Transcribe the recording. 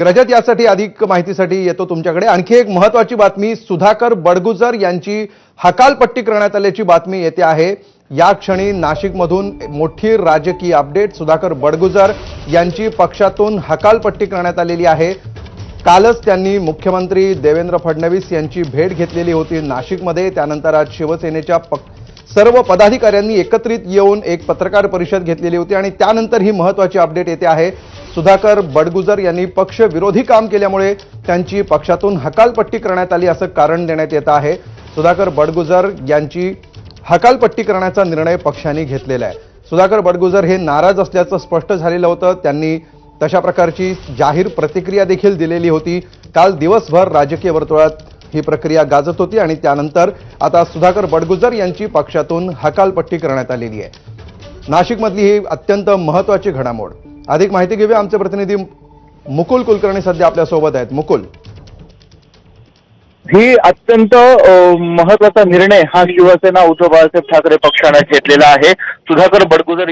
रजत, यासाठी अधिक माहितीसाठी येतो तुमच्याकडे। आणखी एक महत्त्वाची बातमी, सुधाकर बडगुजर यांची हकालपट्टी करण्यात आल्याची बातमी येते आहे। या क्षणी नाशिकमधून मोठी राजकीय अपडेट, सुधाकर बडगुजर यांची पक्षातून हकालपट्टी करण्यात आलेली आहे। कालच त्यांनी मुख्यमंत्री देवेंद्र फडणवीस यांची भेट घेतलेली होती नाशिकमध्ये। त्यानंतर आज शिवसेनेच्या सर्व पदाधिकाऱ्यांनी एकत्रित येऊन एक पत्रकार परिषद घेतलेली होती आणि त्यानंतर ही महत्त्वाची अपडेट येते आहे। सुधाकर बडगुजर यांनी पक्ष विरोधी काम केल्यामुळे त्यांची पक्षातून हकालपट्टी करण्यात आली असं कारण देण्यात येत आहे। सुधाकर बडगुजर यांची हकालपट्टी करण्याचा निर्णय पक्षाने घेतलेला आहे। सुधाकर बडगुजर हे नाराज असल्याचं स्पष्ट झालेलं होतं। त्यांनी तशा प्रकारची जाहीर प्रतिक्रिया देखील दिलेली होती। काल दिवसभर राजकीय वर्तुळात ही प्रक्रिया गाजत होती आणि त्यानंतर आता सुधाकर बडगुजर यांची पक्षातून हकालपट्टी करण्यात आलेली आहे। नाशिकमधली ही अत्यंत महत्त्वाची घडामोड। अधिक माहिती घेऊया, आमचे प्रतिनिधी मुकुल कुलकर्णी सध्या आपल्या सोबत आहेत। मुकुल, ही अत्यंत महत्त्वाचा निर्णय हा शिवसेना उद्धव बाळासाहेब ठाकरे पक्षाने घेतलेला आहे। सुधाकर बडगुजर